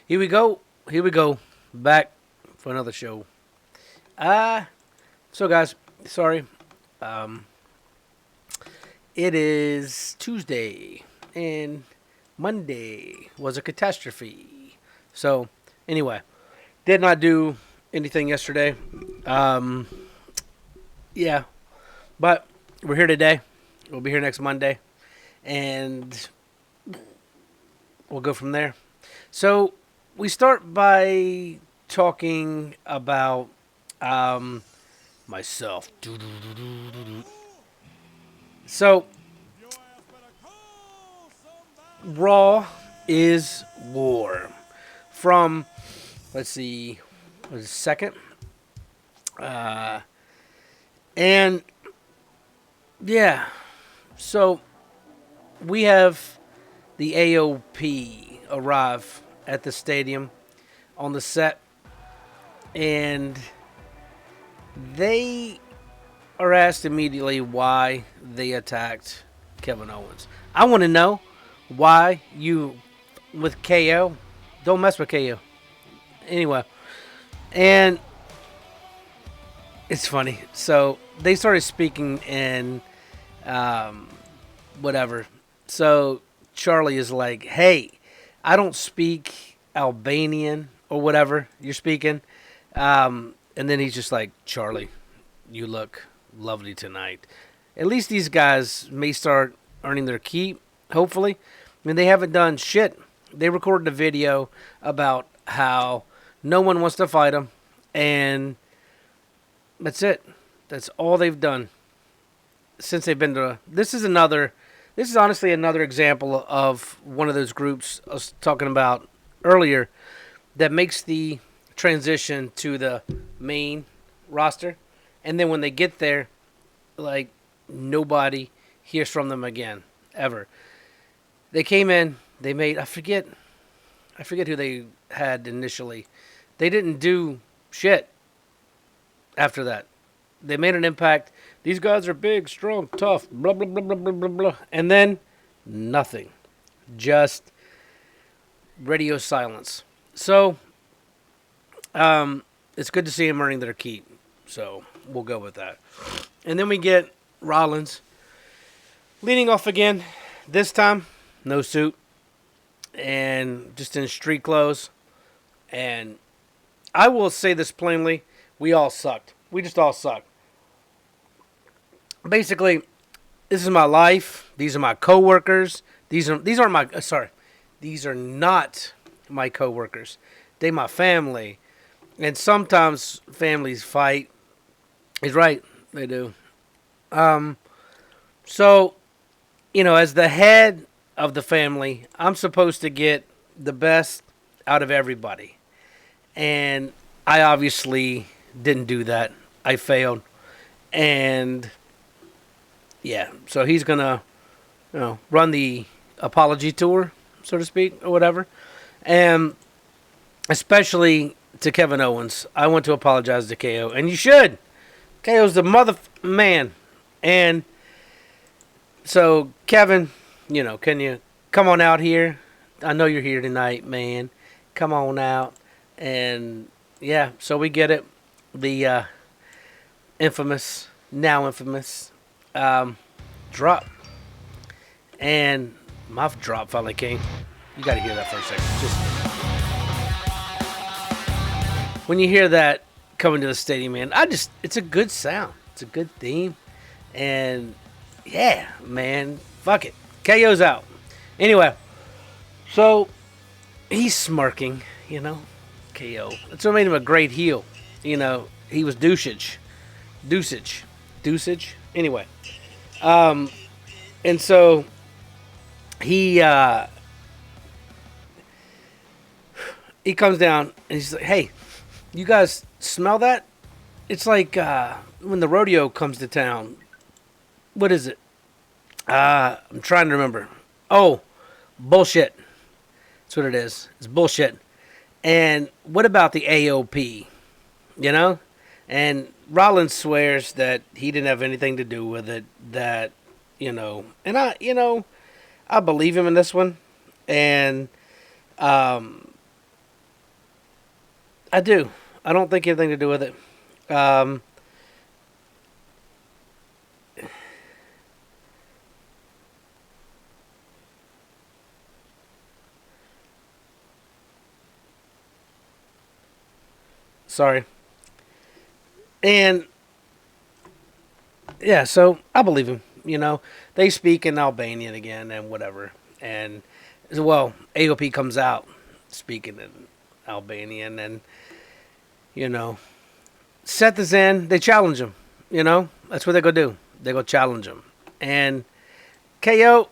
Here we go. Here we go. Back for another show. So guys, sorry. Um, it is Tuesday and Monday was a catastrophe. So anyway, did not do anything yesterday. Um, yeah, but we're here today. We'll be here next Monday, and we'll go from there. So we start by talking about myself. So Raw is war. From let's see, was it second? Uh, and yeah, so we have the AOP arrive at the stadium on the set, and they are asked immediately why they attacked Kevin Owens. I want to know why you, with KO, don't mess with KO. Anyway, and it's funny. So they started speaking in whatever. So Charlie is like, hey, I don't speak Albanian or whatever you're speaking. And then he's just like, Charlie, you look lovely tonight. At least these guys may start earning their keep, hopefully. I mean, they haven't done shit. They recorded a video about how no one wants to fight them, and that's it. That's all they've done since they've been to. This is honestly another example of one of those groups I was talking about earlier that makes the transition to the main roster, and then when they get there, like, nobody hears from them again ever. They came in, they made I forget who they had initially. They didn't do shit after that. They made an impact. These guys are big, strong, tough, blah blah blah blah blah blah blah, and then nothing. Just radio silence. So it's good to see them earning their keep. So we'll go with that. And then we get Rollins leading off again. This time, no suit. And just in street clothes. And I will say this plainly. We all sucked. We just all sucked. Basically, this is my life. These are my coworkers. These aren't my sorry. These are not my coworkers. They my family. And sometimes families fight. He's right. They do. So, as the head of the family, I'm supposed to get the best out of everybody. And I obviously didn't do that. I failed. And yeah, so he's going to run the apology tour, so to speak, or whatever. And especially to Kevin Owens, I want to apologize to KO, and you should. KO's the mother man. And so, Kevin, can you come on out here? I know you're here tonight, man. Come on out. And yeah, so we get it. The now infamous drop. And my drop finally came. You got to hear that for a second. Just when you hear that coming to the stadium, man, it's a good sound. It's a good theme. And yeah, man, fuck it. KO's out. Anyway, so he's smirking, KO. That's what made him a great heel. He was douchage. Anyway, and so he comes down and he's like, "Hey, you guys smell that? It's like when the rodeo comes to town. What is it? I'm trying to remember. Oh, bullshit. That's what it is. It's bullshit. And what about the AOP? And Rollins swears that he didn't have anything to do with it. That, and I believe him in this one. And I do. I don't think anything to do with it. Um, sorry. And yeah, so I believe him. They speak in Albanian again and whatever. And well, AOP comes out speaking in Albanian, and you know, Seth is in. They challenge him. That's what they go do. They go challenge him. And KO,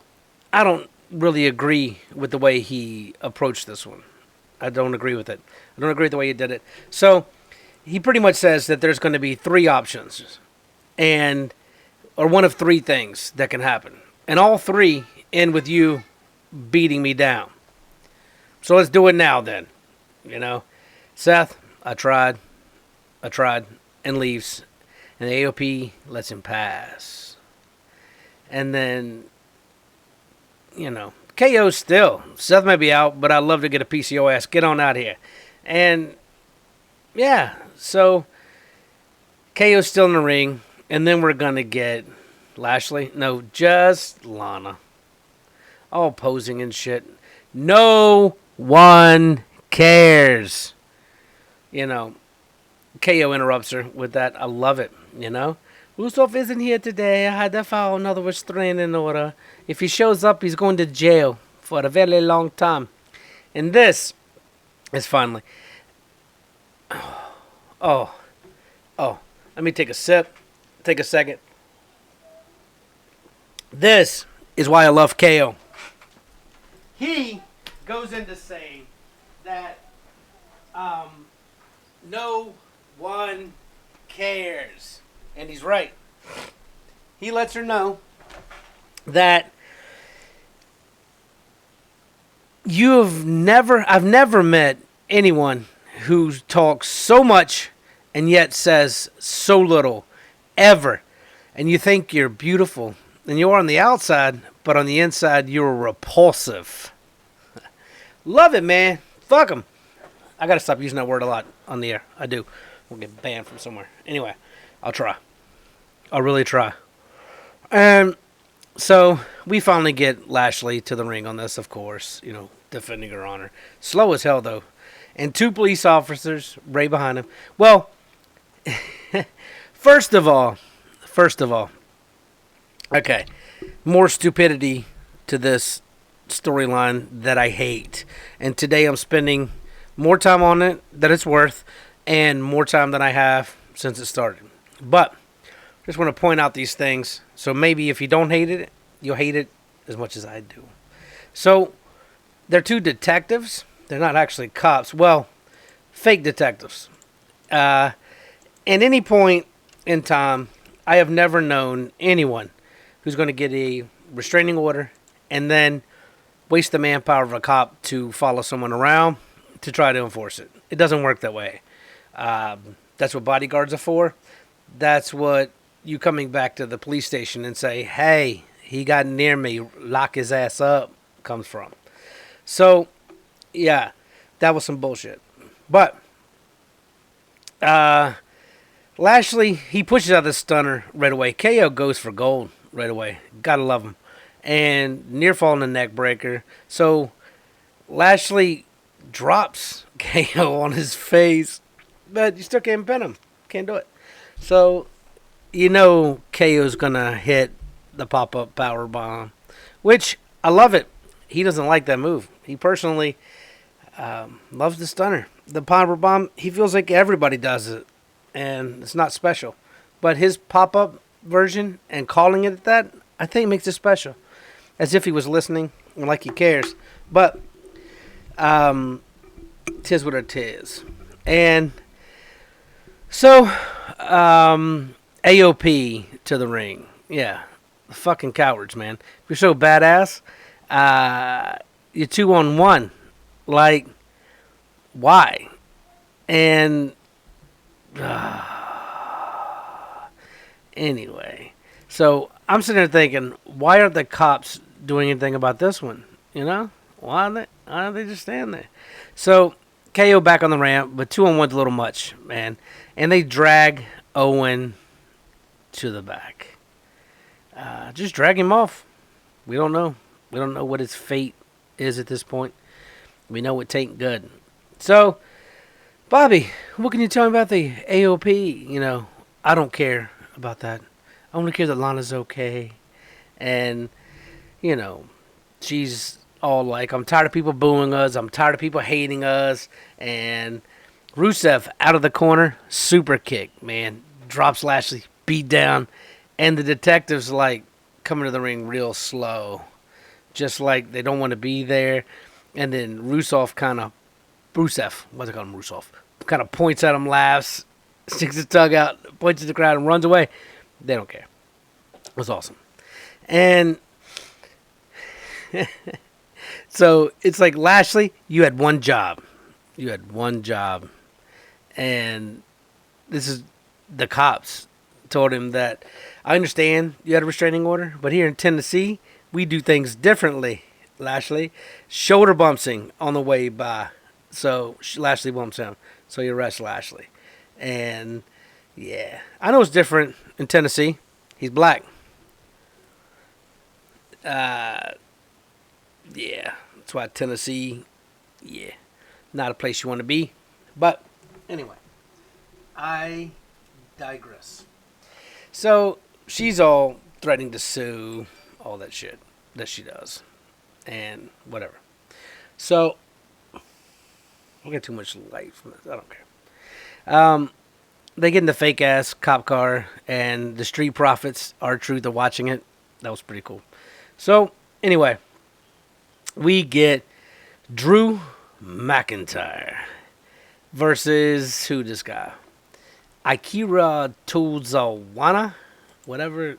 I don't really agree with the way he approached this one. I don't agree with it. I don't agree with the way he did it. So he pretty much says that there's going to be three options, and or one of three things that can happen, and all three end with you beating me down. So let's do it now, then. Seth, I tried, and leaves, and the AOP lets him pass, and then KO still. Seth may be out, but I'd love to get a PCO ass. Get on out here. And, yeah, so KO's still in the ring, and then we're going to get Lashley. No, just Lana. All posing and shit. No one cares. KO interrupts her with that. I love it, Usof isn't here today. I had to file another restraining order. If he shows up, he's going to jail for a very long time. And this is finally... Oh. Let me take a sip. Take a second. This is why I love KO. He goes into saying that no one cares. And he's right. He lets her know that I've never met anyone who talks so much and yet says so little, ever. And you think you're beautiful. And you are on the outside, but on the inside, you're repulsive. Love it, man. Fuck them. I got to stop using that word a lot on the air. I do. We'll get banned from somewhere. Anyway, I'll try. I'll really try. And so we finally get Lashley to the ring on this, of course, defending her honor. Slow as hell, though. And two police officers right behind him. Well, first of all, okay, more stupidity to this storyline that I hate. And today I'm spending more time on it than it's worth, and more time than I have since it started. But just want to point out these things, so maybe if you don't hate it, you'll hate it as much as I do. So they're two detectives. They're not actually cops. Well, fake detectives. At any point in time, I have never known anyone who's going to get a restraining order and then waste the manpower of a cop to follow someone around to try to enforce it. It doesn't work that way. That's what bodyguards are for. That's what you coming back to the police station and say, hey, he got near me, lock his ass up, comes from. So, yeah, that was some bullshit. But Lashley, he pushes out the stunner right away. KO goes for gold right away. Gotta love him. And near fall in the neck breaker. So Lashley drops KO on his face, but you still can't pin him. Can't do it. So KO's gonna hit the pop-up power bomb, which I love it. He doesn't like that move. He personally loves the stunner. The power bomb, he feels like everybody does it, and it's not special. But his pop-up version and calling it that, I think makes it special. As if he was listening and like he cares. But tis what it is. And so AOP to the ring. Yeah. Fucking cowards, man. If you're so badass, you're 2-on-1. Like, why? And anyway, so I'm sitting there thinking, why aren't the cops doing anything about this one? Why don't they just stand there? So KO back on the ramp, but 2-on-1's a little much, man. And they drag Owen to the back. Just drag him off. We don't know. We don't know what his fate is at this point. We know it ain't good. So, Bobby, what can you tell me about the AOP? I don't care about that. I only care that Lana's okay. And, she's all like, I'm tired of people booing us. I'm tired of people hating us. And Rusev out of the corner, super kick, man. Drops Lashley, beat down. And the detectives, like, coming to the ring real slow. Just like they don't want to be there. And then Rusev, what's it called? Rusev. Kind of points at him, laughs, sticks his tongue out, points at the crowd, and runs away. They don't care. It was awesome. And so it's like, Lashley, you had one job. And this is the cops told him that, I understand you had a restraining order, but here in Tennessee, we do things differently, Lashley. Shoulder bumpsing on the way by. So Lashley bumps him. So you arrest Lashley. And, yeah. I know it's different in Tennessee. He's black. Yeah. That's why Tennessee, yeah, not a place you want to be. But, anyway. I digress. So, she's all threatening to sue, all that shit that she does. And whatever. So, I get too much light from this. I don't care. They get in the fake ass cop car, and the Street Profits, R-Truth, are watching it. That was pretty cool. So, anyway, we get Drew McIntyre versus who this guy? Akira Tozawa, whatever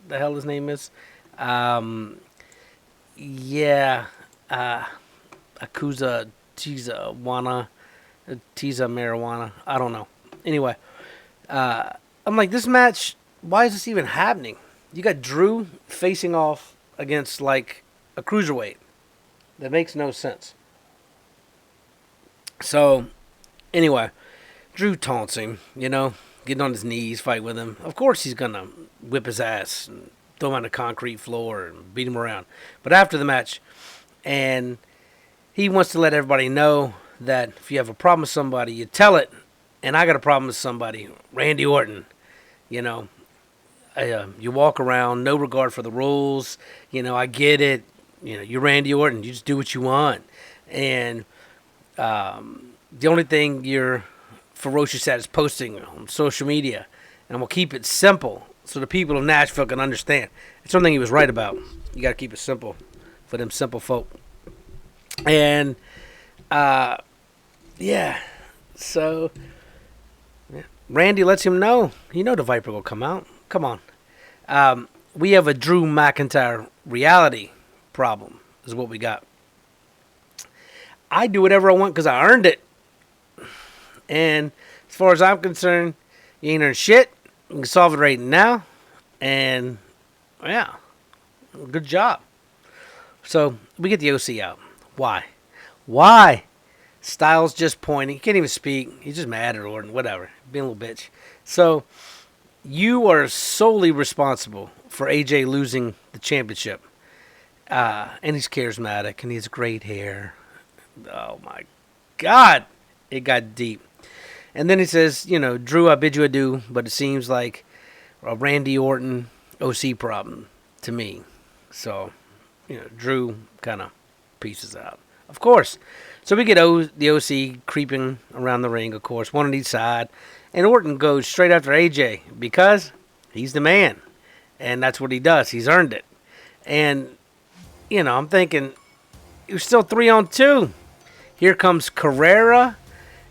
the hell his name is. Yeah, Akuza Tiza marijuana. I don't know. Anyway, I'm like, this match, why is this even happening? You got Drew facing off against, like, a cruiserweight. That makes no sense. So, anyway, Drew taunts him, getting on his knees, fight with him. Of course he's going to whip his ass and throw him on the concrete floor and beat him around. But after the match, and he wants to let everybody know that if you have a problem with somebody, you tell it. And I got a problem with somebody, Randy Orton. You walk around, no regard for the rules. I get it. You're Randy Orton. You just do what you want. And the only thing you're ferocious at is posting on social media. And I'm going to keep it simple so the people of Nashville can understand. It's something he was right about. You got to keep it simple for them simple folk. And, yeah. So, yeah. Randy lets him know. The Viper will come out. Come on. We have a Drew McIntyre reality problem is what we got. I do whatever I want because I earned it. And as far as I'm concerned, you ain't earned shit. You can solve it right now. And, yeah, good job. So, we get the OC out. Why? Styles just pointing. He can't even speak. He's just mad at Orton. Whatever. Being a little bitch. So, you are solely responsible for AJ losing the championship. And he's charismatic. And he has great hair. Oh, my God. It got deep. And then he says, Drew, I bid you adieu. But it seems like a Randy Orton OC problem to me. So, Drew kind of pieces out. Of course. So we get the OC creeping around the ring, of course, one on each side. And Orton goes straight after AJ because he's the man. And that's what he does. He's earned it. And, I'm thinking, it was still 3-on-2. Here comes Carrera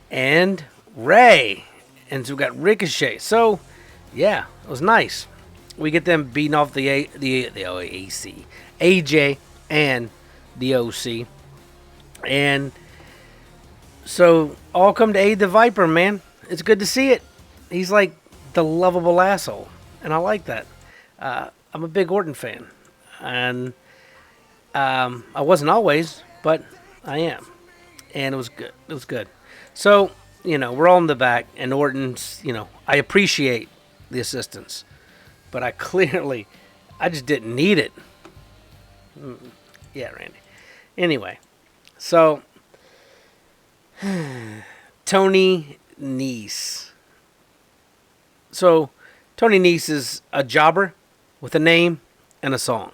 and Ray. And so we got Ricochet. So, yeah, it was nice. We get them beating off the AC. AJ and the OC. And so all come to aid the Viper, man. It's good to see it. He's like the lovable asshole. And I like that. I'm a big Orton fan. And I wasn't always, but I am. And it was good. So, we're all in the back, and Orton's, I appreciate the assistance, but I just didn't need it. Yeah, Randy. Anyway, so Tony Nese. So Tony Nese is a jobber with a name and a song.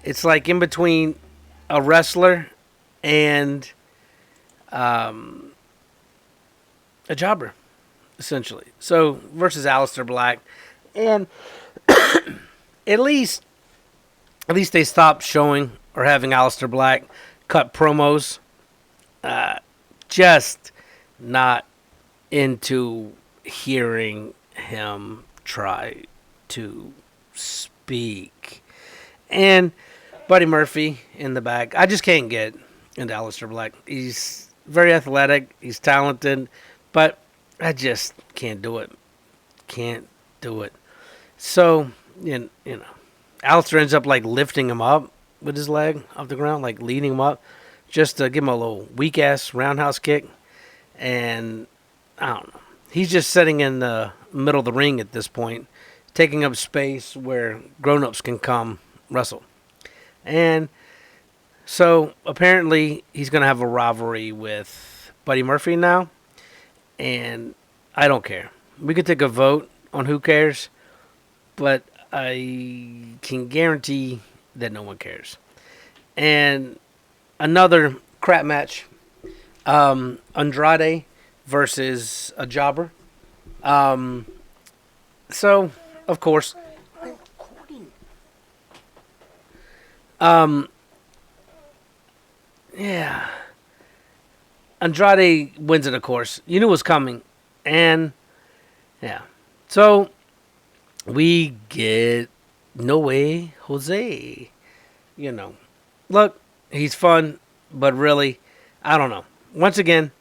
It's like in between a wrestler and a jobber, essentially. So versus Aleister Black, and at least they stopped showing or having Aleister Black cut promos. Just not into hearing him try to speak. And Buddy Murphy in the back. I just can't get into Aleister Black. He's very athletic. He's talented. But I just can't do it. Can't do it. So, Aleister ends up like lifting him up with his leg off the ground, like leading him up, just to give him a little weak ass roundhouse kick. And I don't know. He's just sitting in the middle of the ring at this point, taking up space where grown-ups can come wrestle. And so apparently he's going to have a rivalry with Buddy Murphy now. And I don't care. We could take a vote on who cares, but I can guarantee that no one cares. And another crap match, Andrade versus a jobber. So, of course, yeah. Andrade wins it, of course. You knew it was coming. And, yeah. So, we get No Way Jose. Look, he's fun, but really, I don't know. Once again,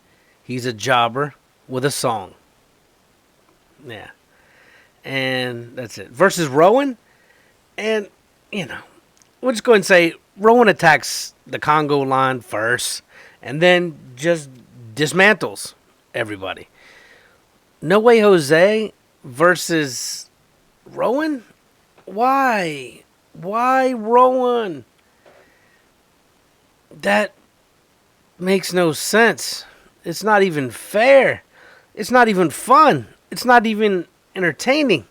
he's a jobber with a song. Yeah. And that's it. Versus Rowan. And, we'll just go ahead and say Rowan attacks the Congo line first and then just dismantles everybody. No Way Jose versus Rowan? Why? Why Rowan? That makes no sense. It's not even fair. It's not even fun. It's not even entertaining.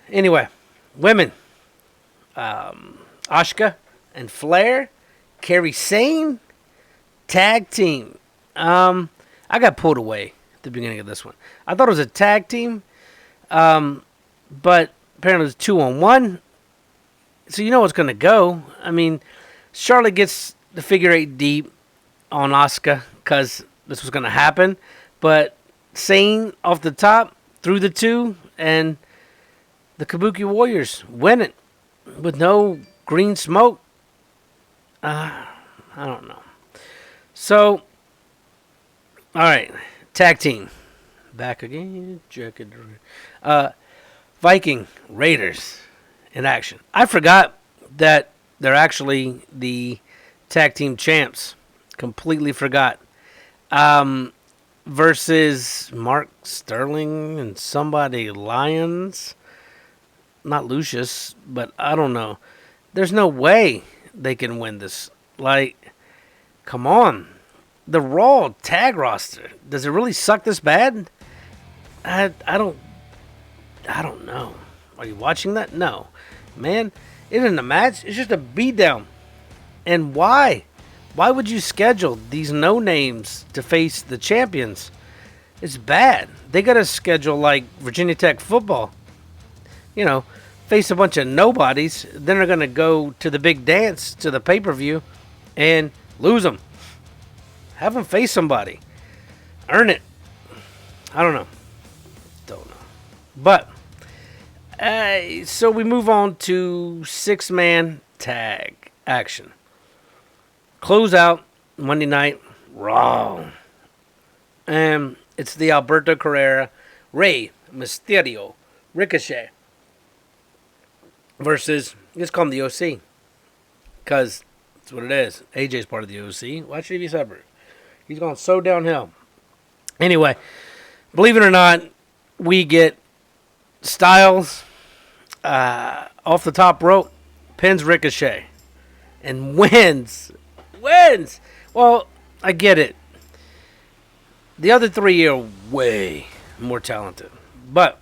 Anyway, women. Asuka and Flair, Kairi Sane, tag team. I got pulled away at the beginning of this one. I thought it was a tag team, but apparently it was 2-on-1. So you know what's going to go. I mean, Charlotte gets the figure 8 deep on Asuka because this was going to happen, but Sane off the top through the 2, and the Kabuki Warriors win it with no green smoke. I don't know. So, all right, tag team back again. Viking Raiders in action. I forgot that they're actually the tag team champs. Completely forgot. Versus Mark Sterling and somebody Lyons. Not Lucius, but I don't know. There's no way they can win this. Like, come on. The Raw tag roster. Does it really suck this bad? I don't know. Are you watching that? No. Man, it isn't a match. It's just a beatdown. And why? Why would you schedule these no-names to face the champions? It's bad. They got to schedule like Virginia Tech football. Face a bunch of nobodies. Then they're going to go to the big dance, to the pay-per-view, and lose them. Have them face somebody. Earn it. I don't know. But, so we move on to 6-man tag action. Close out Monday Night Raw. And it's the Alberto Carrera, Rey Mysterio, Ricochet versus, let's call him the OC. Because that's what it is. AJ's part of the OC. Why should he be separate? He's gone so downhill. Anyway, believe it or not, we get Styles off the top rope, pins Ricochet, and wins. Wins! Well, I get it. The other three are way more talented. But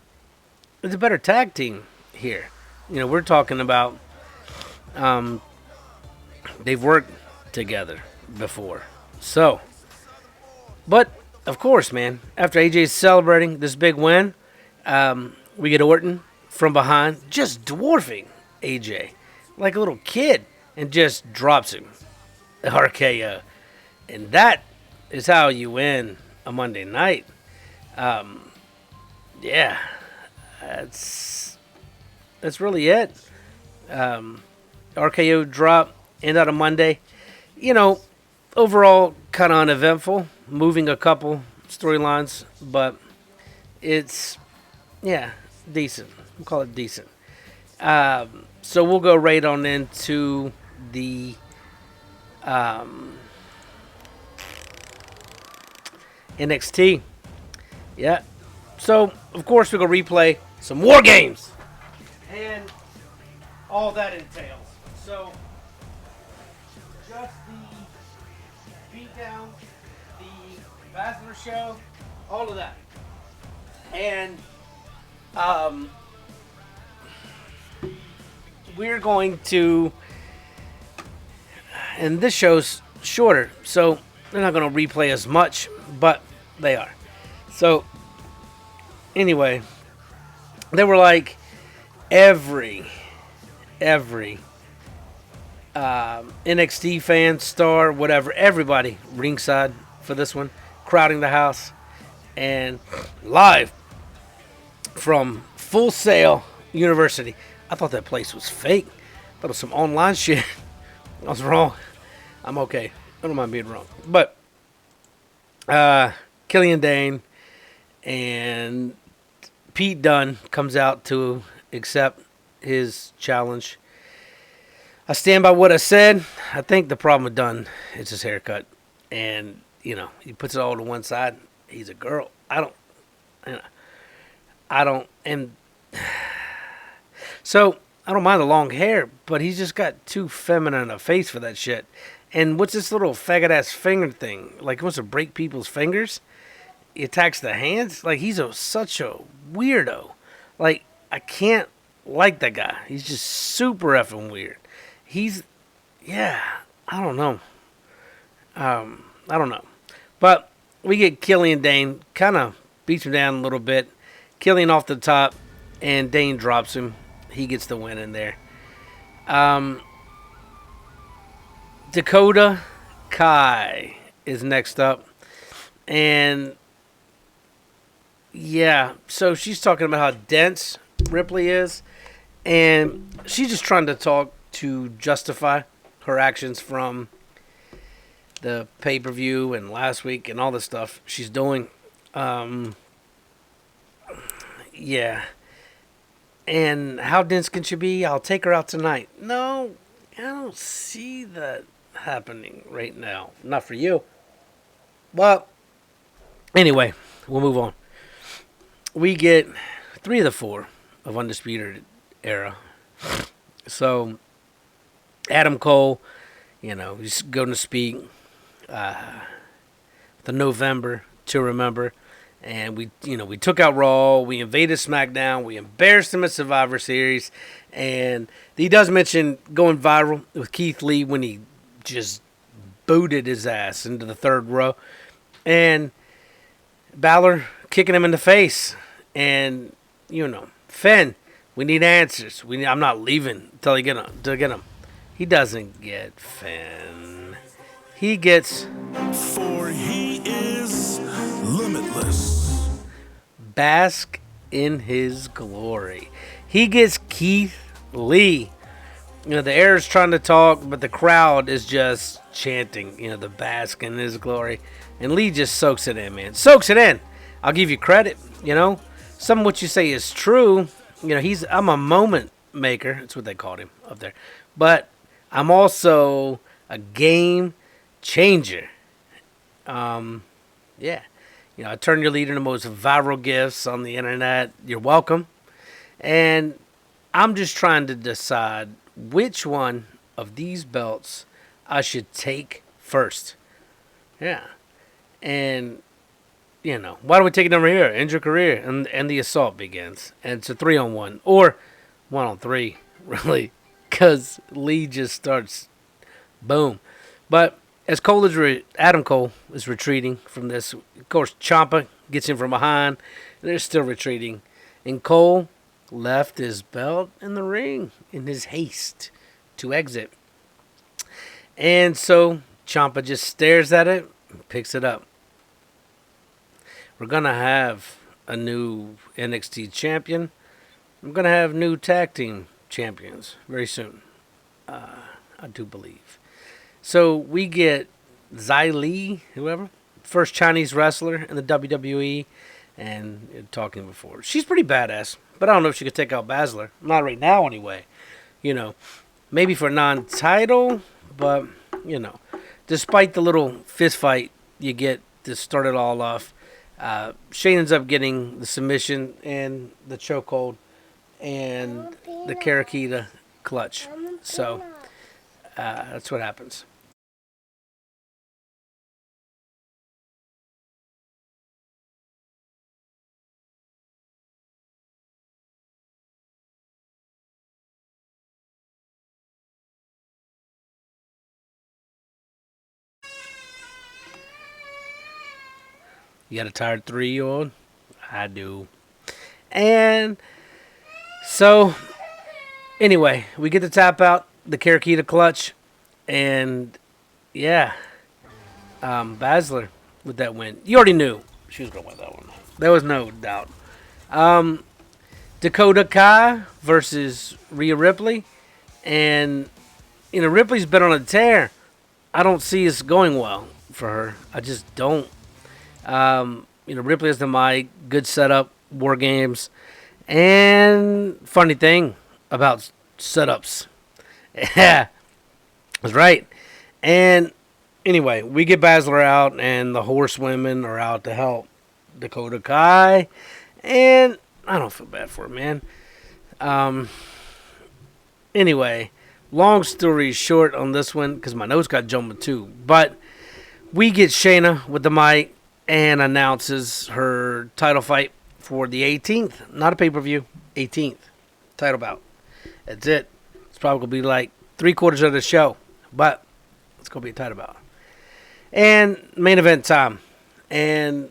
it's a better tag team here. We're talking about they've worked together before. So, but of course, man, after AJ's celebrating this big win, we get Orton from behind, just dwarfing AJ like a little kid, and just drops him. RKO. And that is how you win a Monday night. Yeah, that's really it. RKO drop, end out of Monday. Overall kind of uneventful, moving a couple storylines, but it's, yeah, decent. We'll call it decent. So we'll go right on into the NXT. Yeah. So, of course, we're going to replay some War Games. And all that entails. So, just the beatdown, the Baszler show, all of that. And we're going to, and this show's shorter, so they're not going to replay as much, but they are. So, anyway, they were like every NXT fan, star, whatever, everybody ringside for this one, crowding the house, and live from Full Sail University. I thought that place was fake. I thought it was some online shit. I was wrong. I'm okay. I don't mind being wrong. But Killian Dane and Pete Dunne comes out to accept his challenge. I stand by what I said. I think the problem with Dunne is his haircut. And, he puts it all to one side. He's a girl. So, I don't mind the long hair, but he's just got too feminine a face for that shit. And what's this little faggot-ass finger thing? Like, he wants to break people's fingers? He attacks the hands? Like, he's such a weirdo. Like, I can't like that guy. He's just super effing weird. I don't know. But we get Killian Dane, kind of beats him down a little bit. Killian off the top, and Dane drops him. He gets the win in there. Dakota Kai is next up. And, yeah, so she's talking about how dense Ripley is. And she's just trying to talk to justify her actions from the pay-per-view and last week and all the stuff she's doing. Yeah. And how dense can she be? I'll take her out tonight. No, I don't see that happening right now. Not for you. Well, anyway, we'll move on. We get 3 of the 4 of Undisputed Era. So, Adam Cole, he's going to speak the November to remember. And we took out Raw, we invaded SmackDown, we embarrassed him at Survivor Series, and he does mention going viral with Keith Lee when he just booted his ass into the 3rd row, and Balor kicking him in the face, and Finn, we need answers. I'm not leaving until I get him. He doesn't get Finn. He gets. For he is limitless. Bask in his glory. He gets Keith Lee. The air is trying to talk, but the crowd is just chanting, the bask in his glory. And Lee just soaks it in, man. Soaks it in. I'll give you credit, Some of what you say is true. I'm a moment maker. That's what they called him up there. But I'm also a game changer. Yeah. I turn your lead into the most viral gifts on the internet. You're welcome. And I'm just trying to decide which one of these belts I should take first. Yeah. And, why don't we take it over here? End your career. And the assault begins. And it's a 3-on-1. Or 1-on-3, really. Because Lee just starts, boom. But as Adam Cole is retreating from this, of course, Ciampa gets in from behind. They're still retreating. And Cole left his belt in the ring in his haste to exit. And so Ciampa just stares at it and picks it up. We're going to have a new NXT champion. We're going to have new tag team champions very soon. I do believe. So we get Xia Li, whoever, first Chinese wrestler in the WWE, and talking before. She's pretty badass, but I don't know if she could take out Baszler. Not right now, anyway. Maybe for a non-title, but, despite the little fist fight you get to start it all off, Shane ends up getting the submission and the chokehold and the Karakita clutch. So that's what happens. You got a tired 3-year-old? I do. And so, anyway, we get to tap out the Karakita clutch. And, yeah, Baszler with that win. You already knew she was going to win that one. There was no doubt. Dakota Kai versus Rhea Ripley. And, Ripley's been on a tear. I don't see this going well for her. I just don't. Ripley has the mic, good setup, war games, and funny thing about setups. Yeah, that's right. And anyway, we get Baszler out, and the horsewomen are out to help Dakota Kai, and I don't feel bad for her, man. Anyway, long story short on this one, because my notes got jumbled too, but we get Shayna with the mic and announces her title fight for the 18th. Not a pay-per-view, 18th title bout. That's it. It's probably going to be like 3/4 of the show, but it's going to be a title bout. And main event time. And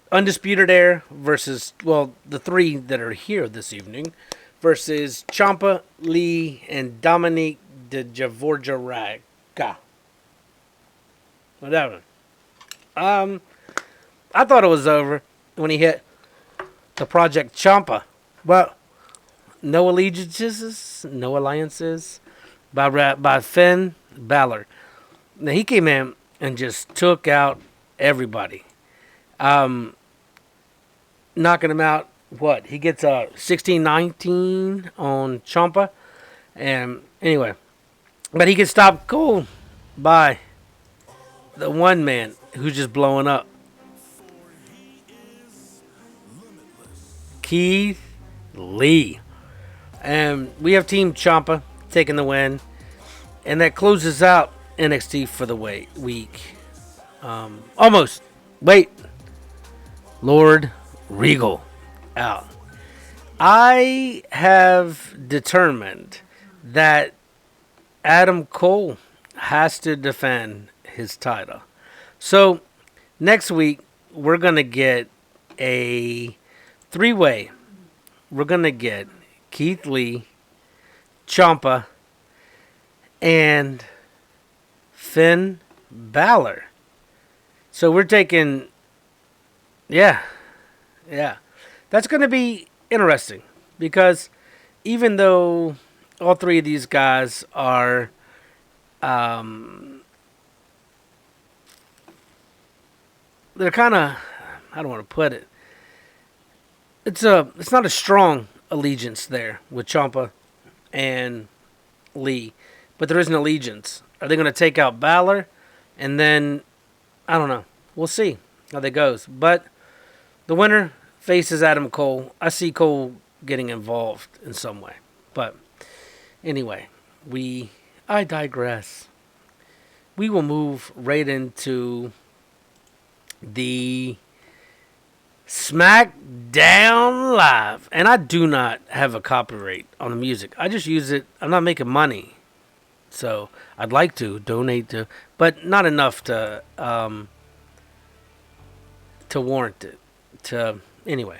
Undisputed Era versus, the three that are here this evening, versus Ciampa, Lee, and Dominique Dijavorjaraga. Whatever. I thought it was over when he hit the Project Ciampa. But no allegiances, no alliances by Finn Balor. Now he came in and just took out everybody. Knocking him out, what? He gets a 16-19 on Ciampa. And anyway, but he gets stopped cold by the one man who's just blowing up. Keith Lee. And we have Team Ciampa taking the win. And that closes out NXT for the week. Almost. Wait. Lord Regal out. I have determined that Adam Cole has to defend his title. So next week, we're going to get a 3-way. We're going to get Keith Lee, Ciampa, and Finn Balor. So we're taking, yeah. That's going to be interesting because even though all three of these guys are they're kind of, I don't want to put it. It's not a strong allegiance there with Ciampa and Lee, but there is an allegiance. Are they going to take out Balor, and then I don't know. we'll see how that goes. But the winner faces Adam Cole. I see Cole getting involved in some way. But anyway, I digress. We will move right into the SmackDown Live. And I do not have a copyright on the music. I just use it. I'm not making money. So I'd like to donate to, but not enough to warrant it. Anyway.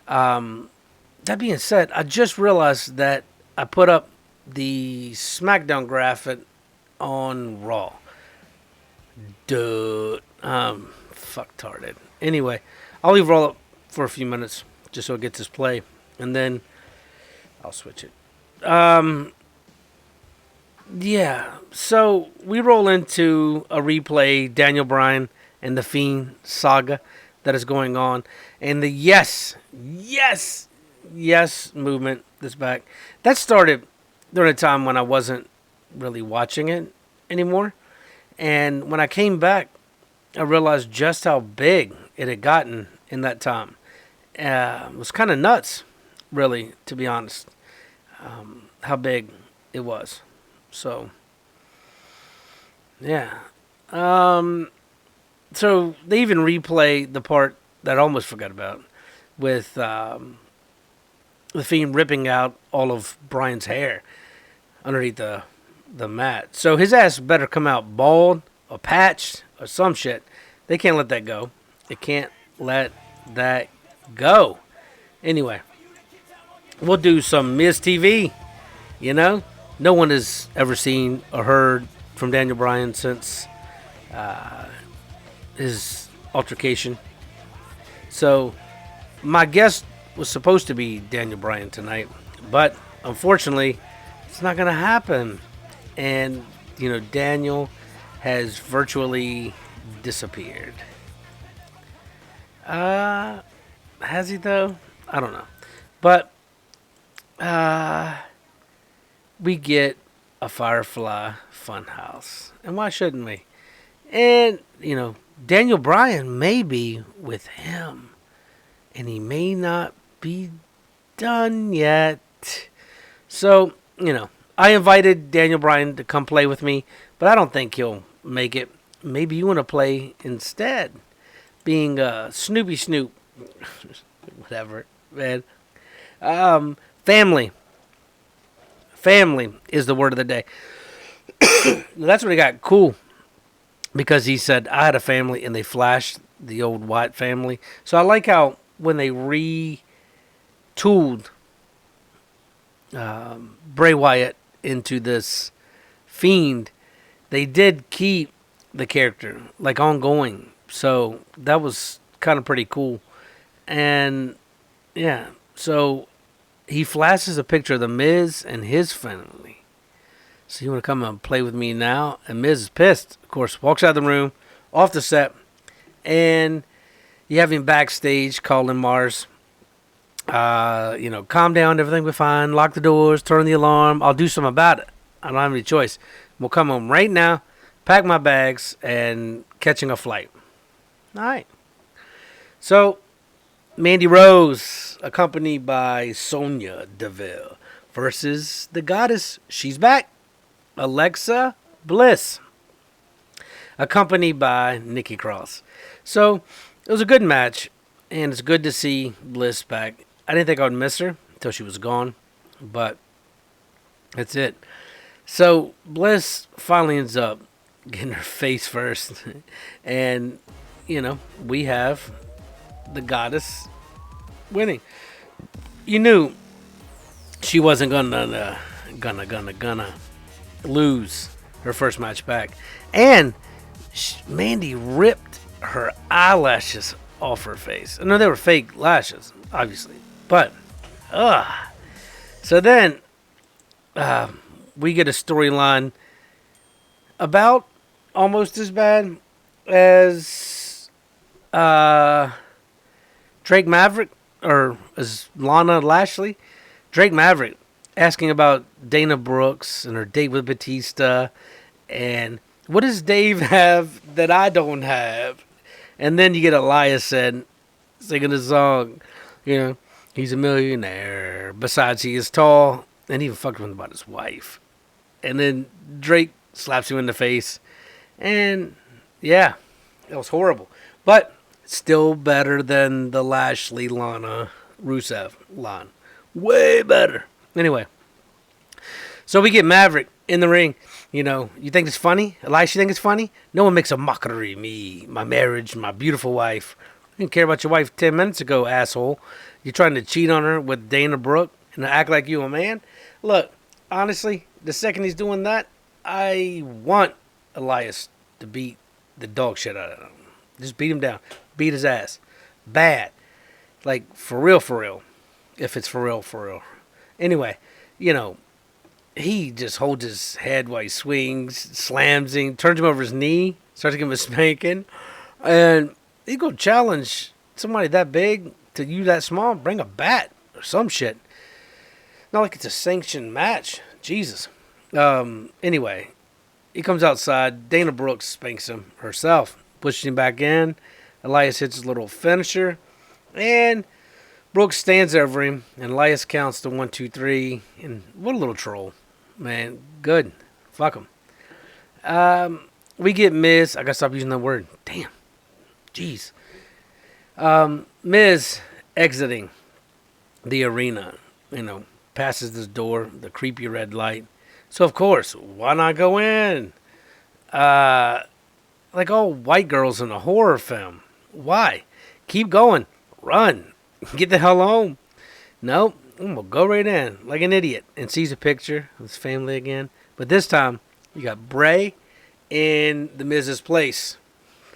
That being said, I just realized that I put up the SmackDown graphic on Raw. Dude. Fucktarded. Anyway, I'll leave Raw up for a few minutes just so it gets its play. And then I'll switch it. Yeah. So we roll into a replay, Daniel Bryan and the Fiend saga that is going on. And the yes movement that's back. That started during a time when I wasn't really watching it anymore. And when I came back, I realized just how big it had gotten in that time. It was kind of nuts, really, to be honest, how big it was. So, yeah. So they even replay the part that I almost forgot about with the Fiend ripping out all of Bryan's hair underneath the mat. So his ass better come out bald or patched or some shit. They can't let that go. They can't let that go. Anyway, we'll do some Miz TV. You know, no one has ever seen or heard from Daniel Bryan since his altercation. So my guest was supposed to be Daniel Bryan tonight, but unfortunately, it's not going to happen. And, Daniel has virtually disappeared. Has he, though? I don't know. But we get a Firefly Funhouse. And why shouldn't we? And, Daniel Bryan may be with him. And he may not be done yet. So, I invited Daniel Bryan to come play with me, but I don't think he'll make it. Maybe you want to play instead, being Snoopy Snoop. Whatever, man. Family. Family is the word of the day. That's what he got cool, because he said, I had a family, and they flashed the old Wyatt family. So I like how when they retooled Bray Wyatt into this Fiend, they did keep the character like ongoing. So that was kind of pretty cool. And yeah, so he flashes a picture of the Miz and his family. So you want to come and play with me now? And Miz is pissed, of course, walks out of the room, off the set, and you have him backstage calling Mars. Calm down, everything will be fine. Lock the doors, turn the alarm. I'll do something about it. I don't have any choice. We'll come home right now, pack my bags, and catching a flight. All right. So, Mandy Rose, accompanied by Sonya Deville, versus the goddess. She's back. Alexa Bliss, accompanied by Nikki Cross. So, it was a good match, and it's good to see Bliss back. I didn't think I would miss her until she was gone, but that's it. So Bliss finally ends up getting her face first, and we have the goddess winning. You knew she wasn't gonna lose her first match back, and Mandy ripped her eyelashes off her face. I know they were fake lashes, obviously, but so then we get a storyline about almost as bad as Drake Maverick, or as Lana Lashley. Drake Maverick asking about Dana Brooks and her date with Batista, and what does Dave have that I don't have? And then you get Eliason singing the song. You know, he's a millionaire. Besides, he is tall. And he even fucked with him about his wife. And then Drake slaps him in the face. And yeah, that was horrible. But still better than the Lashley Lana Rusev line. Way better. Anyway, so we get Maverick in the ring. You know, you think it's funny? Elias, you think it's funny? No one makes a mockery of me, my marriage, my beautiful wife. You didn't care about your wife 10 minutes ago, asshole. You're trying to cheat on her with Dana Brooke and act like you a man? Look, honestly, the second he's doing that, I want Elias to beat the dog shit out of him. Just beat him down. Beat his ass. Bad. Like, for real. If it's for real. Anyway, you know, he just holds his head while he swings, slams him, turns him over his knee, starts to give him a spanking. And he's going to challenge somebody that big to you that small. Bring a bat or some shit. Not like it's a sanctioned match. Jesus. Anyway, he comes outside. Dana Brooks spanks him herself. Pushes him back in. Elias hits his little finisher. And Brooks stands over him. And Elias counts to 1, 2, 3. And what a little troll. Man, good. Fuck him. We get Miz. I gotta stop using that word. Damn. Jeez. Miz exiting the arena. You know, passes this door, the creepy red light. So, of course, why not go in? Like all white girls in a horror film. Why? Keep going. Run. Get the hell home. Nope. We'll go right in like an idiot and sees a picture of his family again. But this time, you got Bray in the Miz's place.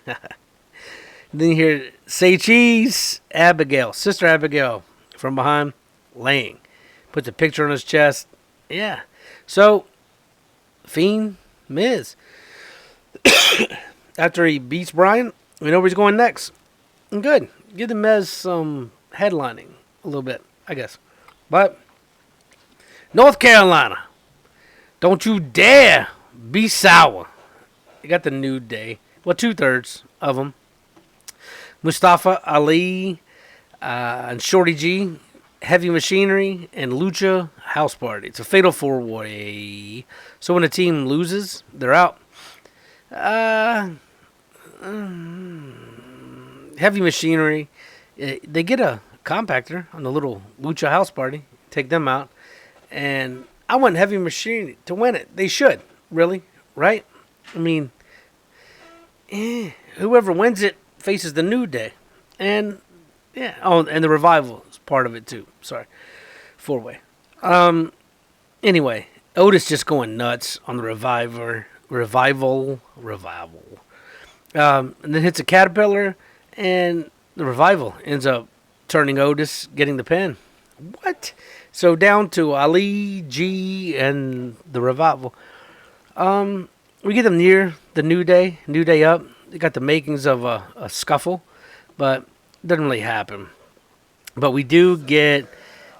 Then you hear, say cheese, Abigail, Sister Abigail, from behind, laying. Puts a picture on his chest. Yeah. So, Fiend, Miz. After he beats Bryan, we know where he's going next. And good. Give the Miz some headlining a little bit, I guess. But, North Carolina, don't you dare be sour. You got the New Day. Well, 2/3 of them. Mustafa Ali and Shorty G, Heavy Machinery, and Lucha House Party. It's a fatal four-way. So when a team loses, they're out. Heavy Machinery, they get a compactor on the little Lucha House Party. Take them out. And I want Heavy Machinery to win it. They should, really, right? I mean, whoever wins it faces the New Day. And, yeah. Oh, and the Revival is part of it, too. Sorry. Four-way. Anyway, Otis just going nuts on the Revival. And then hits a Caterpillar, and the Revival ends up turning Otis, getting the pin. What? So down to Ali, G, and the Revival. We get them near the New Day up. They got the makings of a scuffle, but it doesn't really happen. But we do get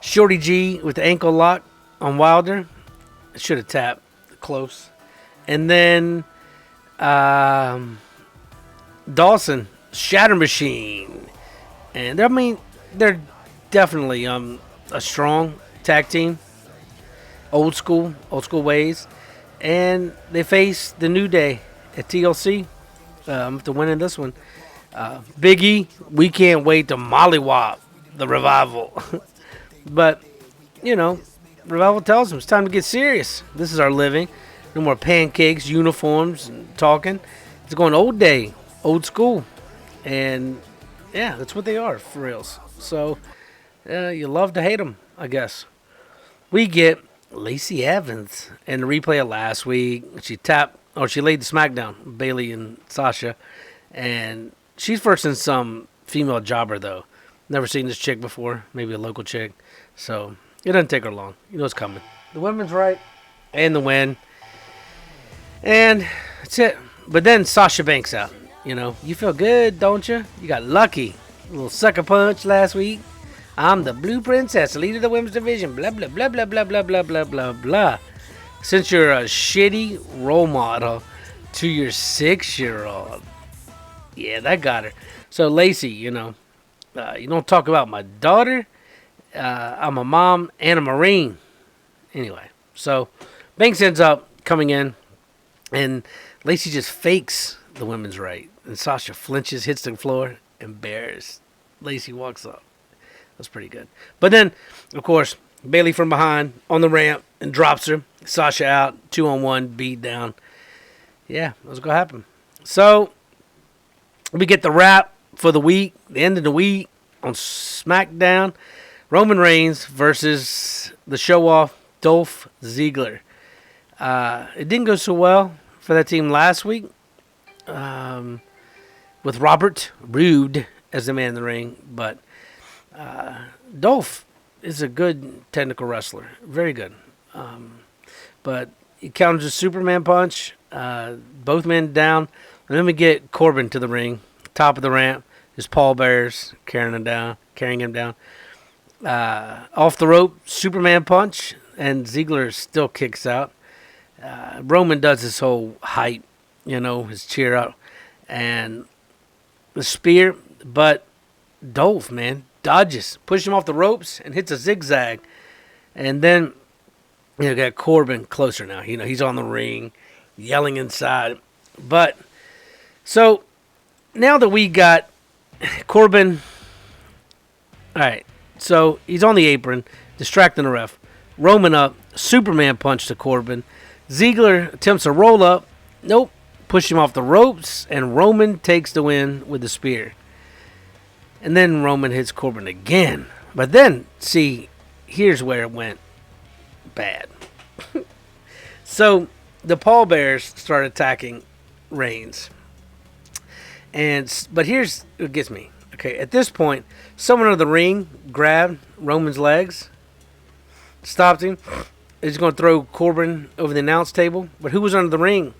Shorty G with the ankle lock on Wilder. Should have tapped close. And then Dawson, Shatter Machine. And they're definitely a strong tag team. Old school ways. And they face the New Day at TLC after winning this one. Big E, we can't wait to mollywop the Revival. But, you know, Revival tells them it's time to get serious. This is our living. No more pancakes, uniforms, and talking. It's going old day, old school. And, yeah, that's what they are, for reals. So, you love to hate them, I guess. We get Lacey Evans in the replay of last week. She laid the smackdown, Bayley and Sasha. And she's versing some female jobber, though. Never seen this chick before. Maybe a local chick. So, it doesn't take her long. You know it's coming. The women's right. And the win. And that's it. But then Sasha Banks out. You know, you feel good, don't you? You got lucky. A little sucker punch last week. I'm the Blue Princess, leader of the women's division. Blah, blah, blah, blah, blah, blah, blah, blah, blah, blah. Since you're a shitty role model to your 6-year-old. Yeah, that got her. So Lacey, you don't talk about my daughter. I'm a mom and a Marine. Anyway, so Banks ends up coming in, and Lacey just fakes the women's right. And Sasha flinches, hits the floor, and bears. Lacey walks up. That's pretty good. But then, of course, Bailey from behind on the ramp and drops her. Sasha out, 2-on-1, beat down. Yeah, that's going to happen. So, we get the wrap for the week, the end of the week on SmackDown. Roman Reigns versus the show-off Dolph Ziggler. It didn't go so well for that team last week with Robert Roode as the man in the ring. But Dolph is a good technical wrestler. Very good. But he counters a Superman punch. Both men down. And then we get Corbin to the ring. Top of the ramp. His pallbearers carrying him down. Off the rope, Superman punch. And Ziggler still kicks out. Roman does his whole hype, his cheer up. And the spear. But Dolph, man, dodges. Pushes him off the ropes and hits a zigzag. And then, got Corbin closer now. He's on the ring, yelling inside. But, so, now that we got Corbin, all right, so he's on the apron, distracting the ref. Roman up, Superman punch to Corbin. Ziggler attempts a roll up. Nope, push him off the ropes, and Roman takes the win with the spear. And then Roman hits Corbin again. But then, see, here's where it went bad. So, the pallbearers start attacking Reigns. But here's what gets me. Okay, at this point, someone under the ring grabbed Roman's legs, stopped him. He's going to throw Corbin over the announce table. But who was under the ring?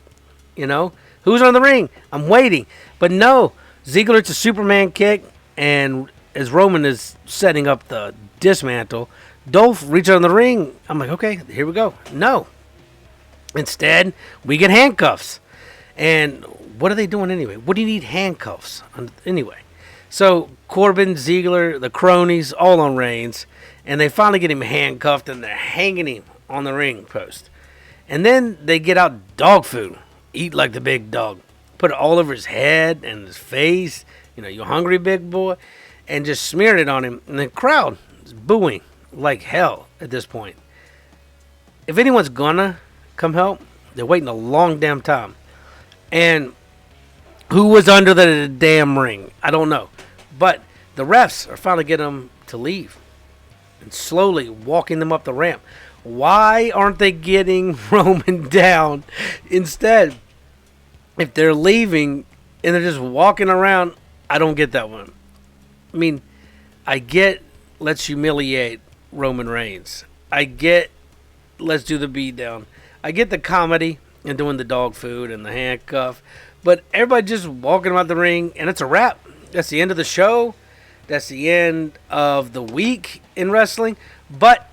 Who's under the ring? I'm waiting. But no, Ziggler to Superman kick. And as Roman is setting up the dismantle, Dolph reaches on the ring. I'm like, okay, here we go. No. Instead, we get handcuffs. And what are they doing anyway? What do you need handcuffs anyway? So Corbin, Ziggler, the cronies, all on Reigns. And they finally get him handcuffed, and they're hanging him on the ring post. And then they get out dog food. Eat like the big dog. Put it all over his head and his face. You hungry, big boy? And just smeared it on him. And the crowd is booing like hell at this point. If anyone's gonna come help, they're waiting a long damn time. And who was under the damn ring? I don't know. But the refs are finally getting them to leave. And slowly walking them up the ramp. Why aren't they getting Roman down instead? If they're leaving and they're just walking around, I don't get that one. I mean, I get let's humiliate Roman Reigns. I get let's do the beatdown. I get the comedy and doing the dog food and the handcuff. But everybody just walking around the ring, and it's a wrap. That's the end of the show. That's the end of the week in wrestling. But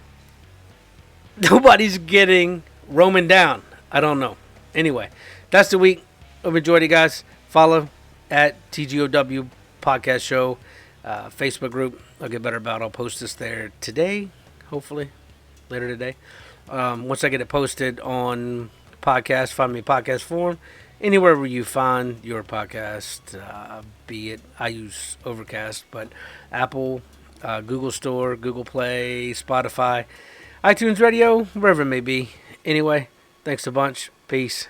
nobody's getting Roman down. I don't know. Anyway, that's the week. Hope you enjoyed it, guys. Follow at TGOW Podcast Show Facebook group. I'll get better about it. I'll post this there today, hopefully, later today. Once I get it posted on podcast, find me podcast form. Anywhere where you find your podcast, be it, I use Overcast, but Apple, Google Store, Google Play, Spotify, iTunes Radio, wherever it may be. Anyway, thanks a bunch. Peace.